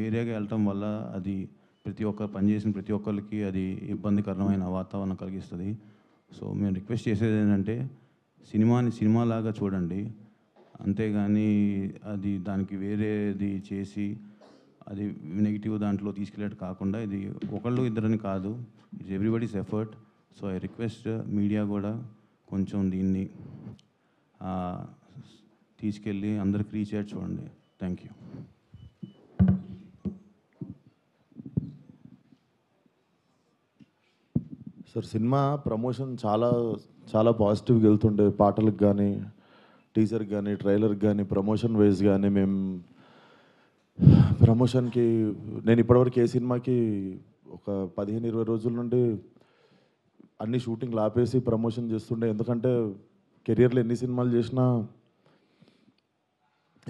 వేరేగా వెళ్ళటం వల్ల అది ప్రతి ఒక్క పనిచేసిన ప్రతి ఒక్కరికి అది ఇబ్బందికరమైన వాతావరణం కలిగిస్తుంది. సో మేము రిక్వెస్ట్ చేసేది ఏంటంటే సినిమాని సినిమాలాగా చూడండి, అంతేగాని అది దానికి వేరేది చేసి అది నెగిటివ్ దాంట్లో తీసుకెళ్ళేట్టు కాకుండా ఇది ఒకళ్ళు ఇద్దరని కాదు, it's everybody's effort. So I request media కూడా కొంచెం దీన్ని తీసుకెళ్ళి అందరికి రీచ్ అయ్యేట్టు చూడండి. Thank you. Sir, cinema promotion చాలా చాలా పాజిటివ్గా వెళ్తుండే, పాటలకు కానీ టీజర్కి కానీ ట్రైలర్కి కానీ ప్రమోషన్ వైజ్ కానీ మేము ప్రమోషన్కి నేను ఇప్పటివరకు ఏ సినిమాకి ఒక 15-20 రోజుల నుండి అన్ని షూటింగ్లు ఆపేసి ప్రమోషన్ చేస్తుండే. ఎందుకంటే కెరియర్లో ఎన్ని సినిమాలు చేసినా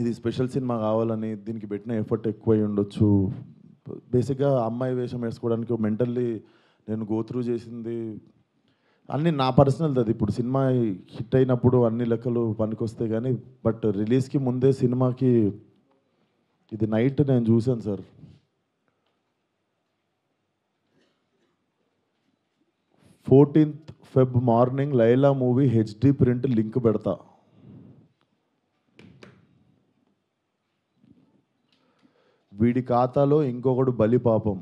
ఇది స్పెషల్ సినిమా కావాలని దీనికి పెట్టిన ఎఫర్ట్ ఎక్కువై ఉండొచ్చు. బేసిక్గా అమ్మాయి వేషం వేసుకోవడానికి మెంటల్లీ నేను గోత్రూ చేసింది అన్నీ నా పర్సనల్ది. అది ఇప్పుడు సినిమా హిట్ అయినప్పుడు అన్ని లెక్కలు పనికొస్తాయి కానీ, బట్ రిలీజ్కి ముందే సినిమాకి ఇది నైట్ నేను చూశాను sir. 14th Feb morning Laila movie HD print link పెడతా. వీడి ఖాతాలో ఇంకొకడు బలి పాపం.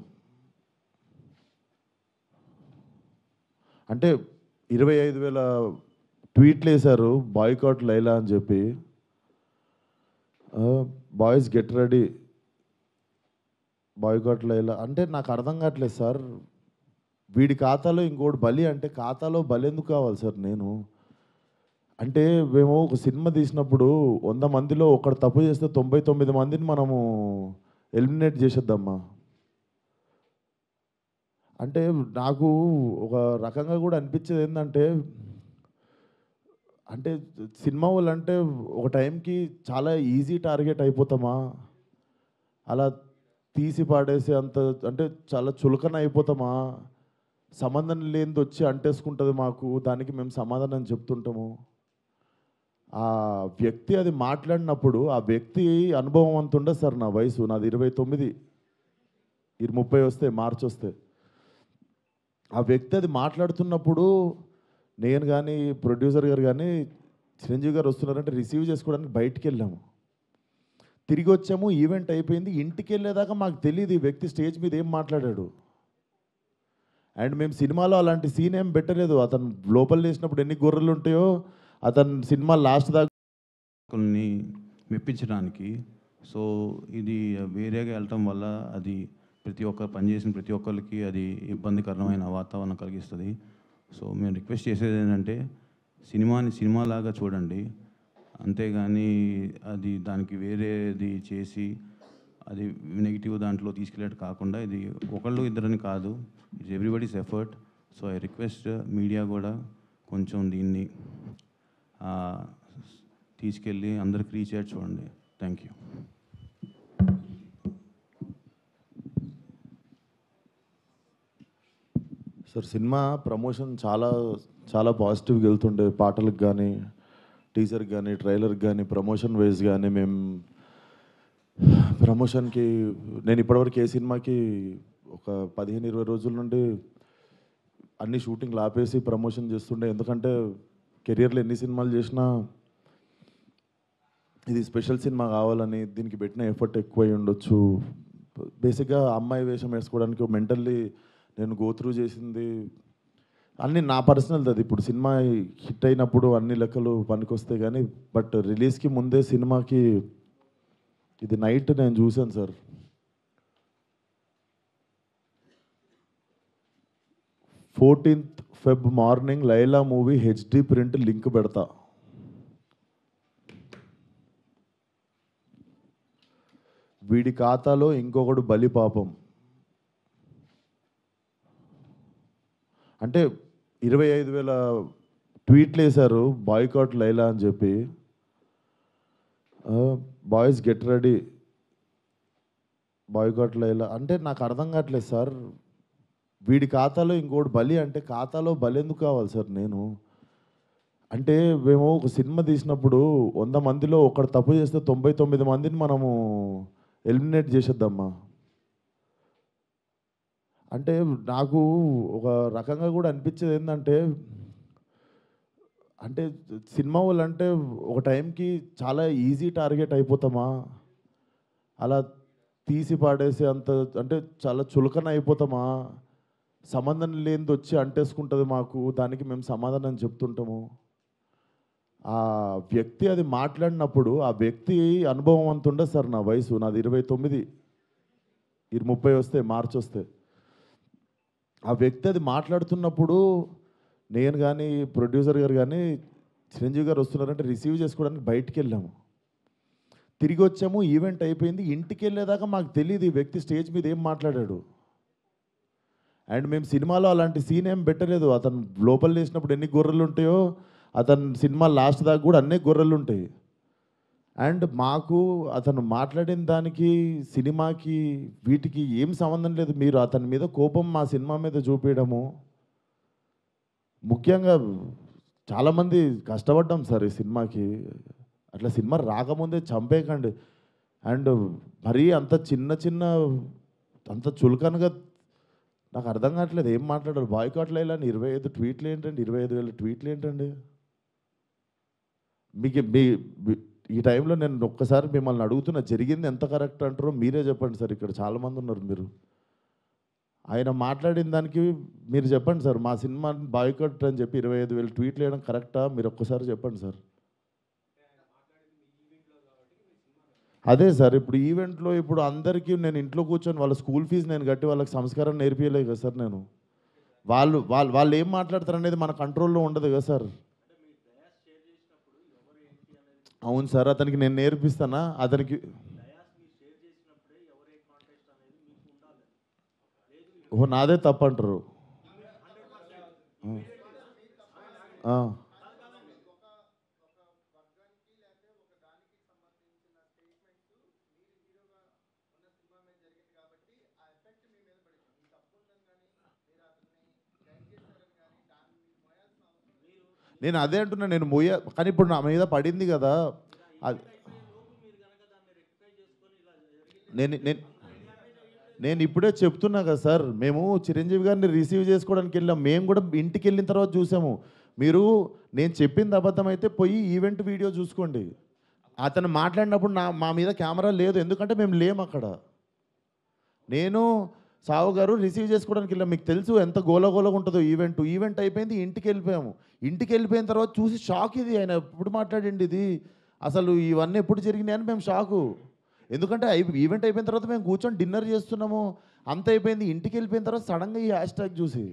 అంటే 25,000 ట్వీట్లు వేశారు బాయ్కాట్ లైలా అని చెప్పి. Boys get ready, boycott Laila అంటే నాకు అర్థం కావట్లేదు సార్. వీడి ఖాతాలో ఇంకోటి బలి అంటే ఖాతాలో బలి ఎందుకు కావాలి సార్? నేను అంటే మేము ఒక సినిమా తీసినప్పుడు 100 మందిలో ఒకడు తప్పు చేస్తే 99 మందిని మనము ఎలిమినేట్ చేసేద్దామా? అంటే నాకు ఒక రకంగా కూడా అనిపించేది ఏంటంటే, అంటే సినిమా వాళ్ళు అంటే ఒక టైంకి చాలా ఈజీ టార్గెట్ అయిపోతామా? అలా తీసి పాడేసి అంత అంటే చాలా చులకన అయిపోతామా? సంబంధం లేనిది వచ్చి అంటేసుకుంటుంది మాకు, దానికి మేము సమాధానం చెప్తుంటాము. ఆ వ్యక్తి అది మాట్లాడినప్పుడు ఆ వ్యక్తి అనుభవం అంత ఉండదు సార్. నా వయసు నాది 29, 30 వస్తే మార్చి వస్తే. ఆ వ్యక్తి అది మాట్లాడుతున్నప్పుడు నేను కానీ ప్రొడ్యూసర్ గారు కానీ చిరంజీవి గారు వస్తున్నారంటే రిసీవ్ చేసుకోవడానికి బయటికి వెళ్ళాము. తిరిగి వచ్చాము, ఈవెంట్ అయిపోయింది. ఇంటికి వెళ్ళేదాకా మాకు తెలియదు ఈ వ్యక్తి స్టేజ్ మీద ఏం మాట్లాడాడు. అండ్ మేము సినిమాలో అలాంటి సీన్ ఏం పెట్టలేదు. అతను లోపల వేసినప్పుడు ఎన్ని గొర్రెలు ఉంటాయో అతను సినిమా లాస్ట్ దాకా కొన్ని మెప్పించడానికి. సో ఇది వేరేగా వెళ్ళటం వల్ల అది ప్రతి ఒక్క పనిచేసిన ప్రతి ఒక్కరికి అది ఇబ్బందికరమైన వాతావరణం కలిగిస్తుంది. సో మేము రిక్వెస్ట్ చేసేది ఏంటంటే సినిమాని సినిమాలాగా చూడండి, అంతేగాని అది దానికి వేరేది చేసి అది నెగిటివ్ దాంట్లో తీసుకెళ్ళేట్టు కాకుండా ఇది ఒకళ్ళు ఇద్దరని కాదు, it's everybody's effort. So I request media కూడా కొంచెం దీన్ని తీసుకెళ్ళి అందరికి రీచ్ అయ్యేట్టు చూడండి. Thank you. Sir, cinema promotion చాలా చాలా పాజిటివ్గా వెళ్తుండే, పాటలకు కానీ టీజర్కి కానీ ట్రైలర్కి కానీ ప్రమోషన్ వైజ్ కానీ మేము ప్రమోషన్కి నేను ఇప్పటివరకు ఏ సినిమాకి ఒక 15-20 రోజుల నుండి అన్ని షూటింగ్లు ఆపేసి ప్రమోషన్ చేస్తుండే. ఎందుకంటే కెరియర్లో ఎన్ని సినిమాలు చేసినా ఇది స్పెషల్ సినిమా కావాలని దీనికి పెట్టిన ఎఫర్ట్ ఎక్కువై ఉండొచ్చు. బేసిక్గా అమ్మాయి వేషం వేసుకోవడానికి మెంటల్లీ నేను గోత్రూ చేసింది అన్నీ నా పర్సనల్ది. అది ఇప్పుడు సినిమా హిట్ అయినప్పుడు అన్ని లెక్కలు పనికొస్తాయి కానీ, బట్ రిలీజ్కి ముందే సినిమాకి ఇది నైట్ నేను చూశాను sir. 14th Feb morning Laila movie HD print link పెడతా. వీడి ఖాతాలో ఇంకొకడు బలి పాపం. అంటే 25,000 ట్వీట్లు వేశారు బాయ్కాట్ లైలా అని చెప్పి. Boys get ready, boycott Laila అంటే నాకు అర్థం కావట్లేదు సార్. వీడి ఖాతాలో ఇంకోటి బలి అంటే ఖాతాలో బలి ఎందుకు కావాలి సార్? నేను అంటే మేము ఒక సినిమా తీసినప్పుడు 100 మందిలో ఒకడు తప్పు చేస్తే 99 మందిని మనము ఎలిమినేట్ చేసేద్దామా? అంటే నాకు ఒక రకంగా కూడా అనిపించేది ఏంటంటే, అంటే సినిమా వాళ్ళంటే ఒక టైంకి చాలా ఈజీ టార్గెట్ అయిపోతామా, అలా తీసి పాడేసే అంత అంటే చాలా చులకన అయిపోతామా, సంబంధం లేనిది వచ్చి అంటేసుకుంటుంది మాకు, దానికి మేము సమాధానం చెప్తుంటాము. ఆ వ్యక్తి అది మాట్లాడినప్పుడు ఆ వ్యక్తి అనుభవం అంత ఉండదు సార్. నా వయసు నాది 29, 30 వస్తే మార్చి వస్తే ఆ వ్యక్తి అది మాట్లాడుతున్నప్పుడు నేను కానీ ప్రొడ్యూసర్ గారు కానీ చిరంజీవి గారు వస్తున్నారంటే రిసీవ్ చేసుకోవడానికి బయటికి వెళ్ళాము. తిరిగి వచ్చాము, ఈవెంట్ అయిపోయింది. ఇంటికి వెళ్ళేదాకా మాకు తెలియదు ఈ వ్యక్తి స్టేజ్ మీద ఏం మాట్లాడాడు. అండ్ మేము సినిమాలో అలాంటి సీన్ ఏం పెట్టలేదు. అతను లోపల వేసినప్పుడు ఎన్ని గొర్రెలు ఉంటాయో అతను సినిమా లాస్ట్ దాకా కూడా అన్నీ గొర్రెలు ఉంటాయి. అండ్ మాకు అతను మాట్లాడిన దానికి సినిమాకి వీటికి ఏం సంబంధం లేదు. మీరు అతని మీద కోపం మా సినిమా మీద చూపించడము, ముఖ్యంగా చాలామంది కష్టపడ్డాం సార్ ఈ సినిమాకి. అట్లా సినిమా రాకముందే చంపేయకండి. అండ్ మరీ అంత చిన్న అంత చులకనగా నాకు అర్థం కావట్లేదు ఏం మాట్లాడారు. బాయ్కాట్లు వేయాలని 25 ట్వీట్లు ఏంటండి, 25,000 ట్వీట్లు ఏంటండి? మీకు ఈ టైంలో నేను ఒక్కసారి మిమ్మల్ని అడుగుతున్నా, జరిగింది ఎంత కరెక్ట్ అంటారో మీరే చెప్పండి సార్. ఇక్కడ చాలామంది ఉన్నారు. మీరు ఆయన మాట్లాడిన దానికి మీరు చెప్పండి సార్. మా సినిమా బాయ్కాట్ అని చెప్పి 25,000 ట్వీట్లు వేయడం కరెక్టా? మీరు ఒక్కసారి చెప్పండి సార్. అదే సార్, ఇప్పుడు ఈవెంట్లో ఇప్పుడు అందరికీ నేను ఇంట్లో కూర్చొని వాళ్ళ స్కూల్ ఫీజు నేను కట్టి వాళ్ళకి సంస్కారం నేర్పించలేదు కదా సార్. నేను వాళ్ళు ఏం మాట్లాడతారు అనేది మన కంట్రోల్లో ఉండదు కదా సార్. అవును సార్, అతనికి నేను నేర్పిస్తానా? అతనికి ఓ నాదే తప్పంటారు. నేను అదే అంటున్నా, నేను కానీ ఇప్పుడు నా మీద పడింది కదా. నేను నేను ఇప్పుడే చెప్తున్నా కదా సార్. మేము చిరంజీవి గారిని రిసీవ్ చేసుకోవడానికి వెళ్ళాం. మేము కూడా ఇంటికి వెళ్ళిన తర్వాత చూసాము. మీరు నేను చెప్పింది అబద్ధం అయితే పోయి ఈవెంట్ వీడియో చూసుకోండి. అతను మాట్లాడినప్పుడు మా మీద కెమెరా లేదు, ఎందుకంటే మేము లేము అక్కడ. నేను సావు గారు రిసీవ్ చేసుకోవడానికి వెళ్ళాం. మీకు తెలుసు ఎంత గోలగోలగా ఉంటుందో ఈవెంట్ అయిపోయింది, ఇంటికి వెళ్ళిపోయాము. ఇంటికి వెళ్ళిపోయిన తర్వాత చూసి షాక్. ఇది ఆయన ఎప్పుడు మాట్లాడండి, ఇది అసలు ఇవన్నీ ఎప్పుడు జరిగినాయి అని మేము షాకు. ఎందుకంటే ఈవెంట్ అయిపోయిన తర్వాత మేము కూర్చొని డిన్నర్ చేస్తున్నాము, అంత అయిపోయింది. ఇంటికి వెళ్ళిపోయిన తర్వాత సడన్గా ఈ హ్యాష్ ట్యాగ్ చూసి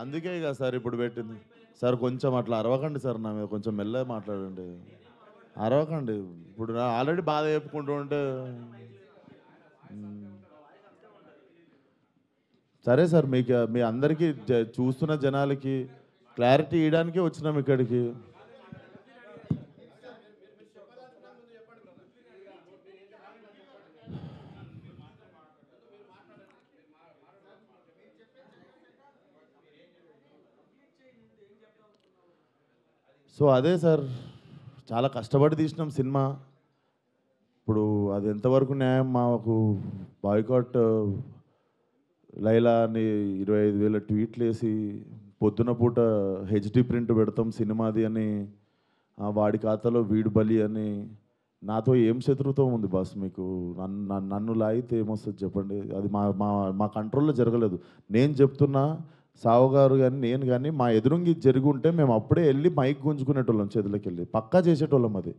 అందుకే కదా సార్ ఇప్పుడు పెట్టింది. సార్ కొంచెం అట్లా అరవకండి సార్, నా మీద కొంచెం మెల్లగా మాట్లాడండి. అరవకండి. ఇప్పుడు ఆల్రెడీ బాధ చెప్పుకుంటూ ఉంటే సరే సార్. మీ అందరికీ చూస్తున్న జనాలకి క్లారిటీ ఇవ్వడానికే వచ్చినాం ఇక్కడికి. సో అదే సార్, చాలా కష్టపడి తీసినాం సినిమా. ఇప్పుడు అది ఎంతవరకు న్యాయం? మాకు బాయ్కాట్ లైలా అని 25,000 ట్వీట్లు వేసి పొద్దున పూట హెచ్డి ప్రింట్ పెడతాం సినిమాది అని, వాడి ఖాతాలో వీడు బలి అని. నాతో ఏం శత్రుత్వం ఉంది బాస్ మీకు? నన్ను లాగితే ఏమొస్తుంది చెప్పండి? అది మా మా మా కంట్రోల్లో జరగలేదు. నేను చెప్తున్నా, సావు గారు కానీ నేను కానీ మా ఎదురుంగి జరిగి ఉంటే మేము అప్పుడే వెళ్ళి మైక్ గుంజుకునేటోళ్ళం, చేతులకి వెళ్ళి పక్కా చేసేటోళ్ళం. అది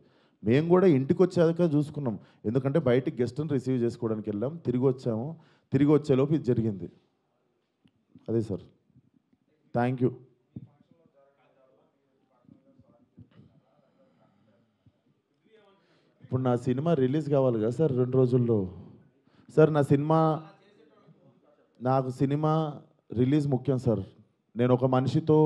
మేము కూడా ఇంటికి వచ్చాక చూసుకున్నాం. ఎందుకంటే బయటికి గెస్ట్ని రిసీవ్ చేసుకోవడానికి వెళ్ళాం, తిరిగి వచ్చాము. తిరిగి వచ్చేలోపు ఇది జరిగింది. అదే సార్. Thank you. ఇప్పుడు నా సినిమా రిలీజ్ కావాలి కదా సార్ 2 రోజుల్లో. సార్ నాకు సినిమా రిలీజ్ ముఖ్యం సార్. నేను ఒక మనిషితో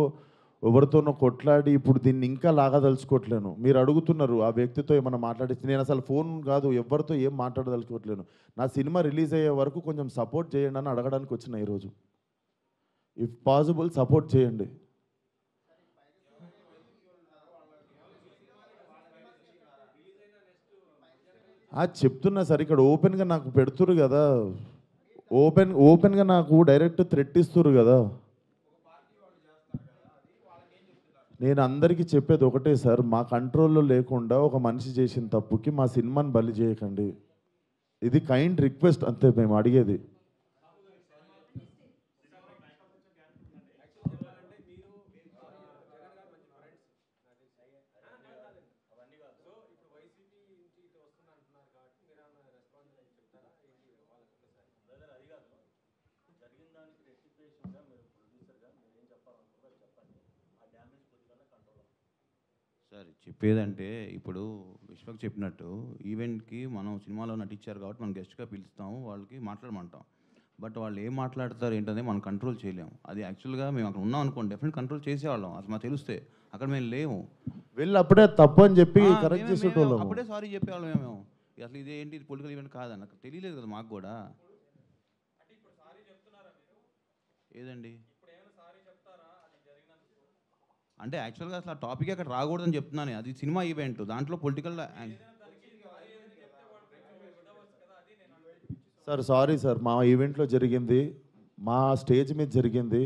ఎవరితోనో కొట్లాడి ఇప్పుడు దీన్ని ఇంకా లాగదలుచుకోవట్లేను. మీరు అడుగుతున్నారు ఆ వ్యక్తితో ఏమైనా మాట్లాడించి, నేను అసలు ఫోన్ కాదు ఎవరితో ఏం మాట్లాడదలుచుకోవట్లేను. నా సినిమా రిలీజ్ అయ్యే వరకు కొంచెం సపోర్ట్ చేయండి అని అడగడానికి వచ్చిన ఈరోజు. ఇఫ్ పాసిబుల్ సపోర్ట్ చేయండి. చెప్తున్నా సార్, ఇక్కడ ఓపెన్గా నాకు పెడుతురు కదా, ఓపెన్గా నాకు డైరెక్ట్ థ్రెట్ ఇస్తురు కదా. నేను అందరికీ చెప్పేది ఒకటే సార్, మా కంట్రోల్లో లేకుండా ఒక మనిషి చేసిన తప్పుకి మా సినిమాని బలి చేయకండి. ఇది కైండ్ రిక్వెస్ట్ అంతే మేము అడిగేది. సార్ చెప్పేదంటే ఇప్పుడు విశ్వక్ చెప్పినట్టు ఈవెంట్కి మనం సినిమాలో నటించారు కాబట్టి మనం గెస్ట్గా పిలుస్తాము, వాళ్ళకి మాట్లాడమంటాం. బట్ వాళ్ళు ఏం మాట్లాడతారు ఏంటనేది మనం కంట్రోల్ చేయలేము. అది యాక్చువల్గా మేము అక్కడ ఉన్నాం అనుకోండి, డెఫినెట్ కంట్రోల్ చేసేవాళ్ళం. అసలు మాకు తెలిస్తే అక్కడ మేము లేము. వెళ్ళి అప్పుడే తప్పు అని చెప్పి కరెక్ట్ చేసేటోళ్ళం. అప్పుడే సారీ చెప్పేవాళ్ళం మేము. అసలు ఇది ఏంటి, ఇది పొలిటికల్ ఈవెంట్ కాదని అక్కడ తెలియలేదు కదా మాకు కూడా. ఏదండి అంటే యాక్చువల్గా అసలు ఆ టాపిక్ అక్కడ రాకూడదని చెప్తున్నాను. అది సినిమా ఈవెంట్, దాంట్లో పొలిటికల్. సార్ సారీ సార్, మా ఈవెంట్లో జరిగింది, మా స్టేజ్ మీద జరిగింది,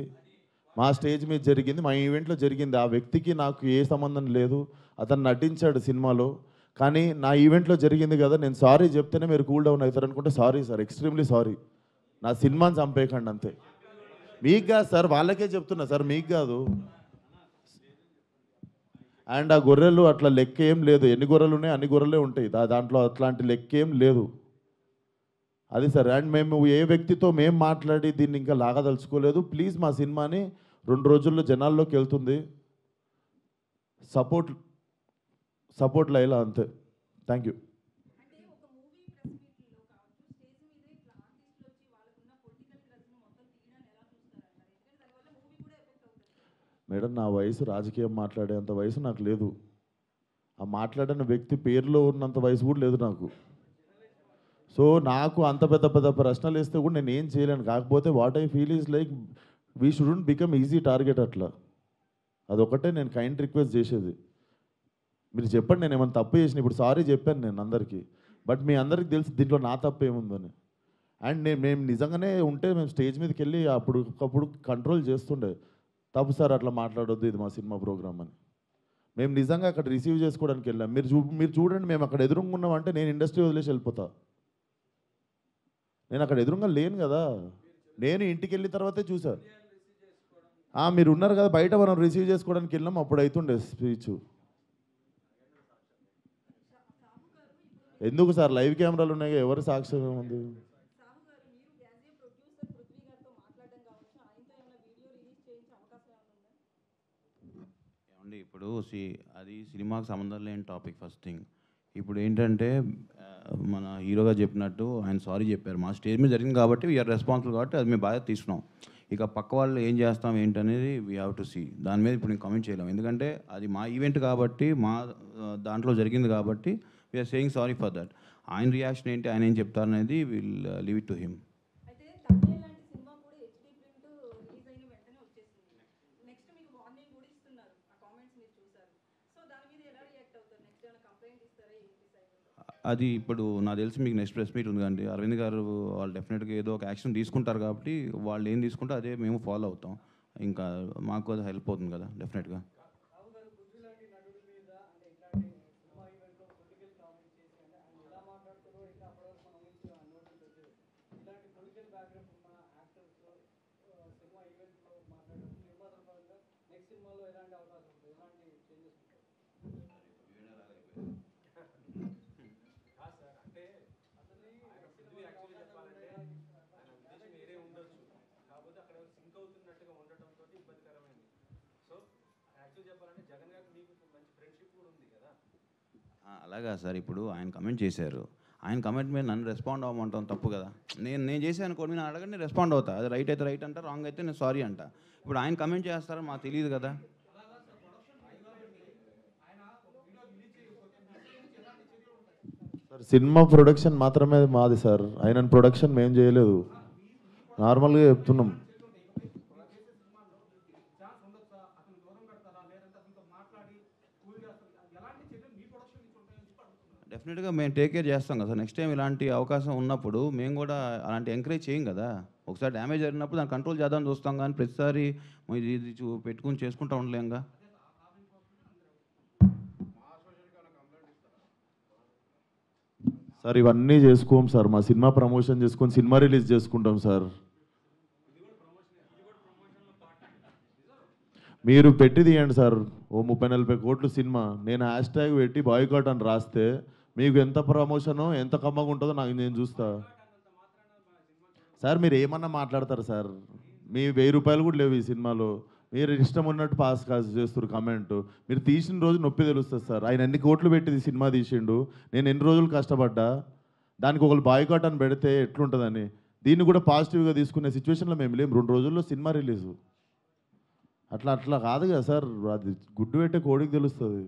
మా ఈవెంట్లో జరిగింది. ఆ వ్యక్తికి నాకు ఏ సంబంధం లేదు, అతను నటించాడు సినిమాలో. కానీ నా ఈవెంట్లో జరిగింది కదా, నేను సారీ చెప్తేనే మీరు కూల్ డౌన్ అవుతారు అనుకుంటే సారీ సార్, ఎక్స్ట్రీమ్లీ సారీ. నా సినిమాని చంపేయకండి అంతే. మీకు కాదు సార్, వాళ్ళకే చెప్తున్నా సార్, మీకు కాదు. అండ్ ఆ గొర్రెలు అట్లా లెక్క ఏం లేదు, ఎన్ని గొర్రెలు ఉన్నాయి అన్ని గొర్రెలే ఉంటాయి, దాంట్లో అట్లాంటి లెక్క ఏం లేదు. అది సార్. అండ్ మేము ఏ వ్యక్తితో మేము మాట్లాడి దీన్ని ఇంకా లాగదలుచుకోలేదు. ప్లీజ్ మా సినిమాని 2 రోజుల్లో జనాల్లోకి వెళ్తుంది, సపోర్ట్ లైలా అంతే. Thank you. మేడం, నా వయసు రాజకీయం మాట్లాడేంత వయసు నాకు లేదు. ఆ మాట్లాడిన వ్యక్తి పేరులో ఉన్నంత వయసు కూడా లేదు నాకు. సో నాకు అంత పెద్ద పెద్ద ప్రశ్నలు వేస్తే కూడా నేను ఏం చేయలేను. కాకపోతే what I feel is like we shouldn't become easy target అట్లా. అదొకటే నేను కైండ్ రిక్వెస్ట్ చేసేది. మీరు చెప్పండి నేను ఏమైనా తప్పు చేసిన. ఇప్పుడు సారీ చెప్పాను నేను అందరికీ, బట్ మీ అందరికీ తెలుసు దీంట్లో నా తప్పు ఏముందని. అండ్ మేము నిజంగానే ఉంటే మేము స్టేజ్ మీదకి వెళ్ళి అప్పుడు కంట్రోల్ చేస్తుండే, తప్పు సార్ అట్లా మాట్లాడొద్దు, ఇది మా సినిమా ప్రోగ్రామ్ అని. మేము నిజంగా అక్కడ రిసీవ్ చేసుకోవడానికి వెళ్ళాం. మీరు చూడండి, మేము అక్కడ ఎదురుకున్నాం అంటే నేను ఇండస్ట్రీ వదిలేసి వెళ్ళిపోతా. నేను అక్కడ ఎదురుగా లేను కదా, నేను ఇంటికి వెళ్ళిన తర్వాతే చూసా. మీరు ఉన్నారు కదా బయట, మనం రిసీవ్ చేసుకోవడానికి వెళ్ళాం, అప్పుడు అవుతుండే స్పీచ్. ఎందుకు సార్, లైవ్ కెమెరాలు ఉన్నాయి, ఎవరు సాక్ష్యం ఏముంది? ఏమండి ఇప్పుడు అది సినిమాకి సంబంధం లేని టాపిక్ ఫస్ట్ థింగ్. ఇప్పుడు ఏంటంటే మన హీరోగా చెప్పినట్టు ఆయన సారీ చెప్పారు, మా స్టేజ్ మీద జరిగింది కాబట్టి వీఆర్ రెస్పాన్సిబుల్ కాబట్టి అది మేము బాగా తీసుకున్నాం. ఇక పక్క వాళ్ళు ఏం చేస్తాం ఏంటనేది వీ హ్యావ్ టు సీ. దాని మీద ఇప్పుడు నేను కామెంట్ చేయలేము, ఎందుకంటే అది మా ఈవెంట్ కాబట్టి, మా దాంట్లో జరిగింది కాబట్టి we're saying sorry for that. ఆయన రియాక్షన్ ఏంటి, ఆయన ఏం చెప్తారనేది will leave it to him. అది ఇప్పుడు నాకు తెలిసి మీకు నెక్స్ట్ ప్రెస్ మీట్ ఉంది కండి, అరవింద్ గారు వాళ్ళు డెఫినెట్గా ఏదో ఒక యాక్షన్ తీసుకుంటారు కాబట్టి వాళ్ళు ఏం తీసుకుంటే అదే మేము ఫాలో అవుతాం. ఇంకా మాకు అది హెల్ప్ అవుతుంది కదా డెఫినెట్గా. అలాగా సార్, ఇప్పుడు ఆయన కమెంట్ చేశారు, ఆయన కమెంట్ మీద నన్ను రెస్పాండ్ అవ్వమంటాం తప్పు కదా. నేను చేశాను అనుకోండి, నేను అడగండి, నేను రెస్పాండ్ అవుతా. అది రైట్ అయితే రైట్ అంట, రాంగ్ అయితే నేను సారీ అంట. ఇప్పుడు ఆయన కమెంట్ చేస్తారని మాకు తెలియదు కదా. సార్ సినిమా ప్రొడక్షన్ మాత్రమే మాది సార్, ఆయన ప్రొడక్షన్ మేము చేయలేదు, నార్మల్గా చెప్తున్నాం. డెఫినెట్గా మేము టేక్ కేర్ చేస్తాం కదా సార్. నెక్స్ట్ టైం ఇలాంటి అవకాశం ఉన్నప్పుడు మేము కూడా అలాంటి ఎంకరేజ్ చేయం కదా. ఒకసారి డ్యామేజ్ జరిగినప్పుడు దాన్ని కంట్రోల్ చేద్దామని చూస్తాం, కానీ ప్రతిసారి ఇది పెట్టుకుని చేసుకుంటూ ఉండలేంగా. సార్ ఇవన్నీ చేసుకోం సార్, మా సినిమా ప్రమోషన్ చేసుకొని సినిమా రిలీజ్ చేసుకుంటాం సార్. మీరు పెట్టి తీయండి సార్, ఓ 30-40 కోట్లు సినిమా, నేను హ్యాష్ ట్యాగ్ పెట్టి బాయ్కాట్ అని రాస్తే మీకు ఎంత ప్రమోషనో ఎంత కమ్మగా ఉంటుందో నేను చూస్తా సార్. మీరు ఏమన్నా మాట్లాడతారు సార్, మీ 1000 రూపాయలు కూడా లేవు ఈ సినిమాలో, మీరు ఇష్టం ఉన్నట్టు పాస్ కాస్ చేస్తారు కమెంట్. మీరు తీసిన రోజు నొప్పి తెలుస్తుంది సార్. ఆయన ఎన్ని కోట్లు పెట్టి సినిమా తీసిండు, నేను ఎన్ని రోజులు కష్టపడ్డా, దానికి ఒకళ్ళు బాయ్కాట్ అని పెడితే ఎట్లుంటుందని. దీన్ని కూడా పాజిటివ్గా తీసుకునే సిచ్యువేషన్లో మేము లేము. 2 రోజుల్లో సినిమా రిలీజు. అట్లా కాదు కదా సార్, అది గుడ్డు పెట్టే కోడికి తెలుస్తుంది.